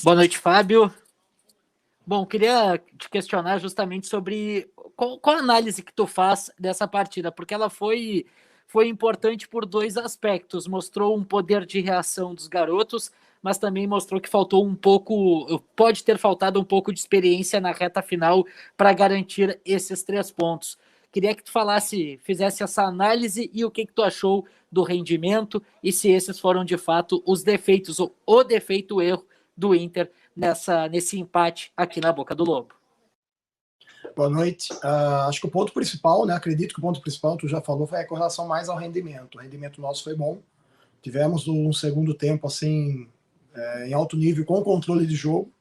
Boa noite, Fábio. Bom, queria te questionar justamente sobre qual a análise que tu faz dessa partida, porque ela foi importante por dois aspectos. Mostrou um poder de reação dos garotos, mas também mostrou que faltou um pouco, pode ter faltado um pouco de experiência na reta final para garantir esses 3 pontos. Queria que tu fizesse essa análise e o que tu achou do rendimento e se esses foram de fato os defeitos, o defeito, o erro do Inter nesse empate aqui na Boca do Lobo. Boa noite. Acho que o ponto principal, né? Acredito que o ponto principal, tu já falou, foi com relação mais ao rendimento. O rendimento nosso foi bom. Tivemos um segundo tempo assim em alto nível, com controle de jogo.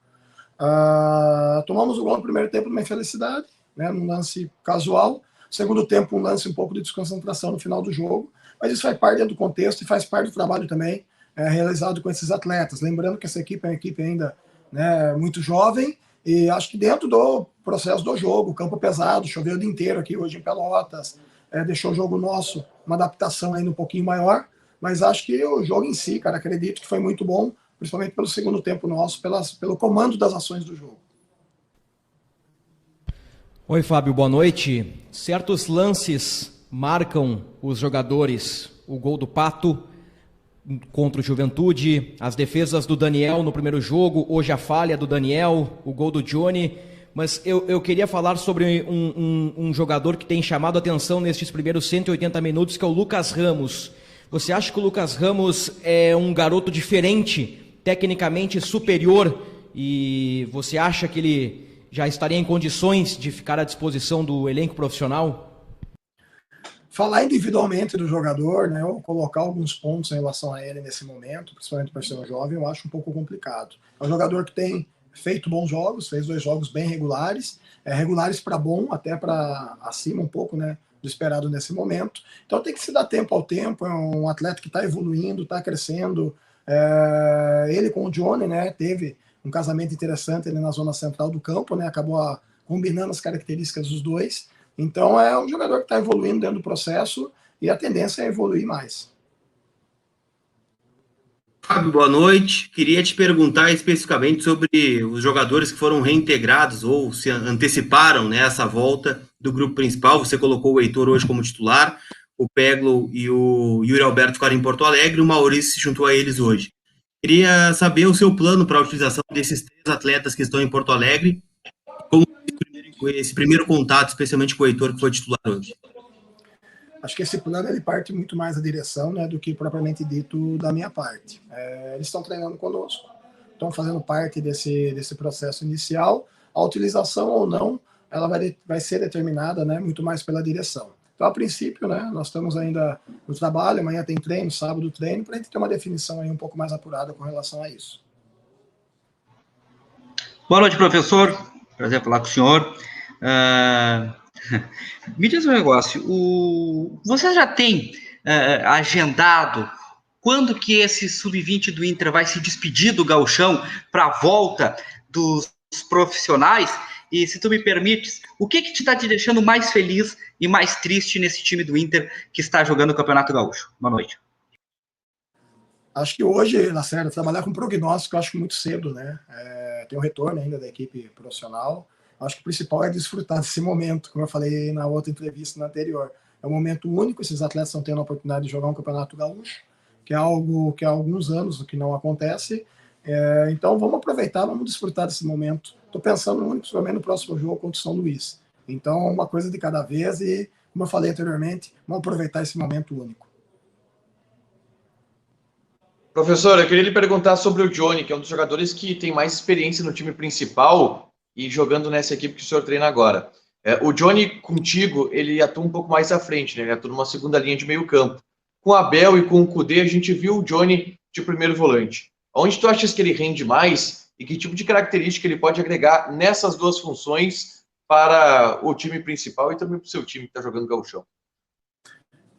Tomamos o gol no primeiro tempo numa infelicidade, né? Num lance casual. Segundo tempo, um lance um pouco de desconcentração no final do jogo. Mas isso faz parte dentro do contexto e faz parte do trabalho também realizado com esses atletas. Lembrando que essa equipe é uma equipe ainda, né, muito jovem, e acho que dentro do processo do jogo, campo pesado, choveu o dia inteiro aqui hoje em Pelotas, deixou o jogo nosso uma adaptação ainda um pouquinho maior, mas acho que o jogo em si, cara, acredito que foi muito bom, principalmente pelo segundo tempo nosso, pelo comando das ações do jogo. Oi, Fábio, boa noite. Certos lances marcam os jogadores. O gol do Pato contra o Juventude, as defesas do Daniel no primeiro jogo, hoje a falha do Daniel, o gol do Johnny. Mas eu queria falar sobre um jogador que tem chamado a atenção nestes primeiros 180 minutos, que é o Lucas Ramos. Você acha que o Lucas Ramos é um garoto diferente, tecnicamente superior, e você acha que ele já estaria em condições de ficar à disposição do elenco profissional? Falar individualmente do jogador, né, ou colocar alguns pontos em relação a ele nesse momento, principalmente para ser um jovem, eu acho um pouco complicado. É um jogador que tem feito bons jogos, fez 2 jogos bem regulares, regulares para bom, até para acima um pouco, né, do esperado nesse momento. Então tem que se dar tempo ao tempo, é um atleta que está evoluindo, está crescendo. Ele com o Johnny, né, teve um casamento interessante ali na zona central do campo, né, acabou combinando as características dos dois. Então é um jogador que está evoluindo dentro do processo e a tendência é evoluir mais. Fábio, boa noite. Queria te perguntar especificamente sobre os jogadores que foram reintegrados ou se anteciparam nessa volta do grupo principal. Você colocou o Heitor hoje como titular, o Peglo e o Yuri Alberto ficaram em Porto Alegre, o Maurício se juntou a eles hoje. Queria saber o seu plano para a utilização desses 3 atletas que estão em Porto Alegre, como esse primeiro contato, especialmente com o Heitor, que foi titular hoje. Acho que esse plano ele parte muito mais da direção, né, do que propriamente dito da minha parte. Eles estão treinando conosco, estão fazendo parte desse processo inicial. A utilização ou não, ela vai ser determinada, né, muito mais pela direção. Então, a princípio, né, nós estamos ainda no trabalho, amanhã tem treino, sábado treino, para a gente ter uma definição aí um pouco mais apurada com relação a isso. Boa noite, professor. Prazer falar com o senhor. Me diz um negócio, você já tem agendado quando que esse sub-20 do Inter vai se despedir do gauchão para a volta dos profissionais? E se tu me permites, o que te está te deixando mais feliz e mais triste nesse time do Inter que está jogando o Campeonato Gaúcho? Boa noite. Acho que hoje, na série, trabalhar com prognóstico, eu acho que muito cedo, né? Tem um retorno ainda da equipe profissional. Acho que o principal é desfrutar desse momento, como eu falei na outra entrevista na anterior. É um momento único, esses atletas estão tendo a oportunidade de jogar um Campeonato Gaúcho, que é algo que há alguns anos que não acontece. Então vamos aproveitar, vamos desfrutar desse momento. Estou pensando muito, principalmente no próximo jogo contra o São Luís. Então uma coisa de cada vez e, como eu falei anteriormente, vamos aproveitar esse momento único. Professor, eu queria lhe perguntar sobre o Johnny, que é um dos jogadores que tem mais experiência no time principal e jogando nessa equipe que o senhor treina agora. O Johnny, contigo, ele atua um pouco mais à frente, né? Ele atua numa segunda linha de meio campo. Com o Abel e com o Kudê, a gente viu o Johnny de primeiro volante. Onde tu achas que ele rende mais e que tipo de característica ele pode agregar nessas duas funções para o time principal e também para o seu time que está jogando gauchão?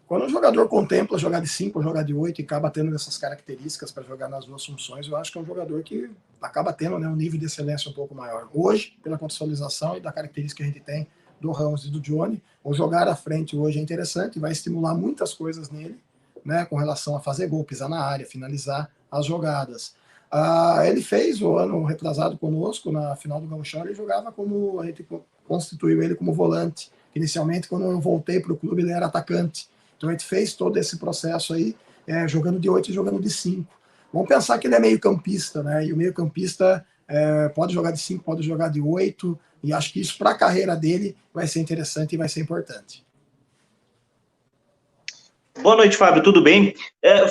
Quando o jogador contempla jogar de 5 ou jogar de 8 e acaba tendo essas características para jogar nas duas funções, eu acho que é um jogador que acaba tendo, né, um nível de excelência um pouco maior. Hoje, pela contextualização e da característica que a gente tem do Ramos e do Johnny, o jogar à frente hoje é interessante, vai estimular muitas coisas nele, né, com relação a fazer gol, pisar na área, finalizar as jogadas. Ele fez o ano retrasado conosco, na final do Gauchão, ele jogava como, a gente constituiu ele como volante. Inicialmente, quando eu voltei para o clube, ele era atacante. Então a gente fez todo esse processo aí, jogando de 8 e jogando de 5. Vamos pensar que ele é meio campista, né? E o meio campista pode jogar de 5, pode jogar de 8, e acho que isso para a carreira dele vai ser interessante e vai ser importante. Boa noite, Fábio, tudo bem?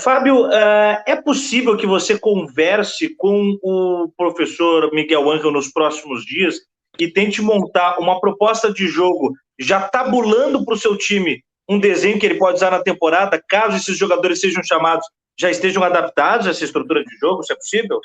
Fábio, é possível que você converse com o professor Miguel Ángel nos próximos dias e tente montar uma proposta de jogo, já tabulando para o seu time um desenho que ele pode usar na temporada, caso esses jogadores sejam chamados, já estejam adaptados a essa estrutura de jogo, se é possível?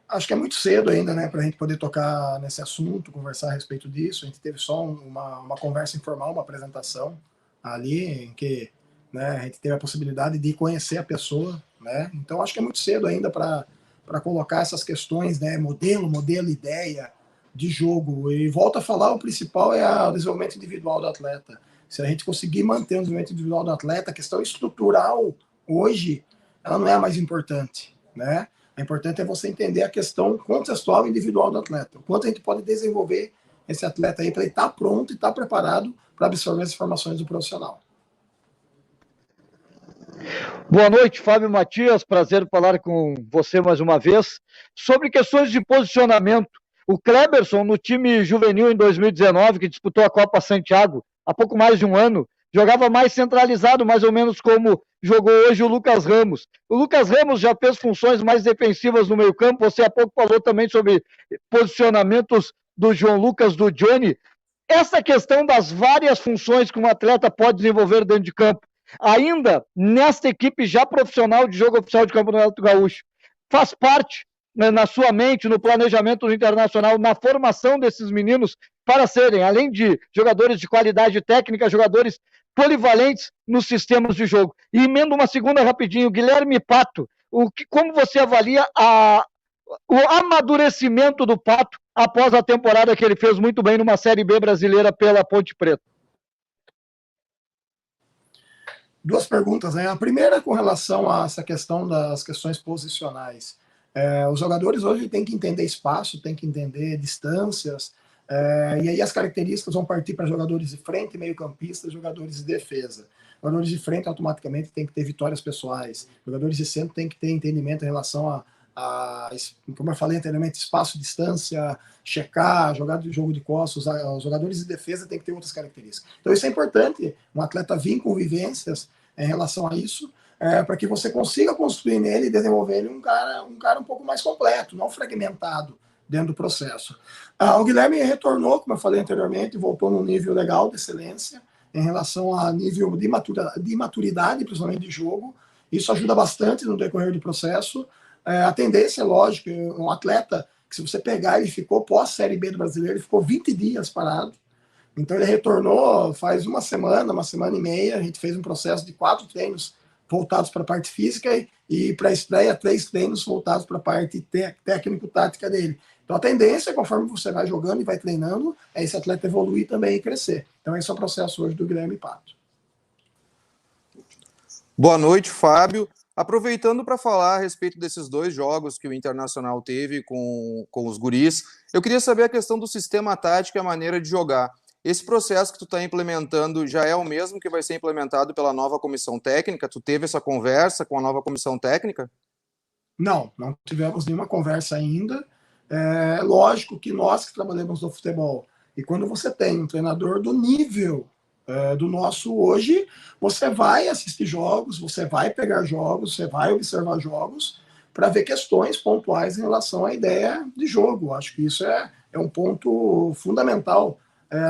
Acho que é muito cedo ainda, né, para a gente poder tocar nesse assunto, conversar a respeito disso. A gente teve só uma conversa informal, uma apresentação ali, em que, né, a gente teve a possibilidade de conhecer a pessoa, né? Então acho que é muito cedo ainda para colocar essas questões, né, modelo, ideia de jogo. E volto a falar, o principal é o desenvolvimento individual do atleta. Se a gente conseguir manter o desenvolvimento individual do atleta, a questão estrutural hoje, ela não é a mais importante, né? O importante é você entender a questão contextual e individual do atleta. O quanto a gente pode desenvolver esse atleta aí para ele estar pronto e estar preparado para absorver as informações do profissional. Boa noite, Fábio Matias. Prazer falar com você mais uma vez. Sobre questões de posicionamento, o Kleberson, no time juvenil em 2019, que disputou a Copa Santiago há pouco mais de um ano, jogava mais centralizado, mais ou menos como jogou hoje o Lucas Ramos. O Lucas Ramos já fez funções mais defensivas no meio-campo. Você há pouco falou também sobre posicionamentos do João Lucas, do Johnny. Essa questão das várias funções que um atleta pode desenvolver dentro de campo, ainda nesta equipe já profissional de jogo oficial de Campeonato Gaúcho, faz parte, né, na sua mente, no planejamento do Internacional, na formação desses meninos para serem, além de jogadores de qualidade técnica, jogadores polivalentes nos sistemas de jogo. E emendo uma segunda rapidinho, Guilherme Pato, como você avalia o amadurecimento do Pato após a temporada que ele fez muito bem numa Série B brasileira pela Ponte Preta? Duas perguntas, né? A primeira com relação a essa questão das questões posicionais. Os jogadores hoje têm que entender espaço, têm que entender distâncias, e aí as características vão partir para jogadores de frente, meio-campistas, jogadores de defesa. Jogadores de frente automaticamente tem que ter vitórias pessoais. Jogadores de centro tem que ter entendimento em relação como eu falei anteriormente, espaço, distância, checar, jogar de jogo de costas. Os jogadores de defesa têm que ter outras características. Então isso é importante, um atleta vir com vivências em relação a isso, para que você consiga construir nele e desenvolver ele um cara um pouco mais completo, não fragmentado dentro do processo. O Guilherme retornou, como eu falei anteriormente, voltou num nível legal de excelência em relação a nível de maturidade, principalmente de jogo. Isso ajuda bastante no decorrer do processo. A tendência, lógico, um atleta que, se você pegar, ele ficou pós-Série B do Brasileiro, ele ficou 20 dias parado. Então ele retornou faz uma semana e meia. A gente fez um processo de 4 treinos voltados para a parte física e para a estreia 3 treinos voltados para a parte técnico-tática dele. Então a tendência, conforme você vai jogando e vai treinando, é esse atleta evoluir também e crescer. Então esse é o processo hoje do Guilherme Pato. Boa noite, Fábio. Aproveitando para falar a respeito desses 2 jogos que o Internacional teve com os guris, eu queria saber a questão do sistema tático e a maneira de jogar. Esse processo que tu está implementando já é o mesmo que vai ser implementado pela nova comissão técnica? Tu teve essa conversa com a nova comissão técnica? Não tivemos nenhuma conversa ainda. É lógico que nós que trabalhamos no futebol, e quando você tem um treinador do nível do nosso hoje, você vai assistir jogos, você vai pegar jogos, você vai observar jogos para ver questões pontuais em relação à ideia de jogo. Acho que isso é um ponto fundamental.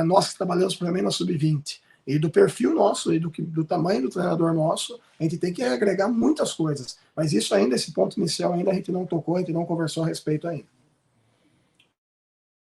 Nós que trabalhamos também na Sub-20 e do perfil nosso e do tamanho do treinador nosso, a gente tem que agregar muitas coisas. Mas isso ainda, esse ponto inicial ainda a gente não tocou, a gente não conversou a respeito ainda.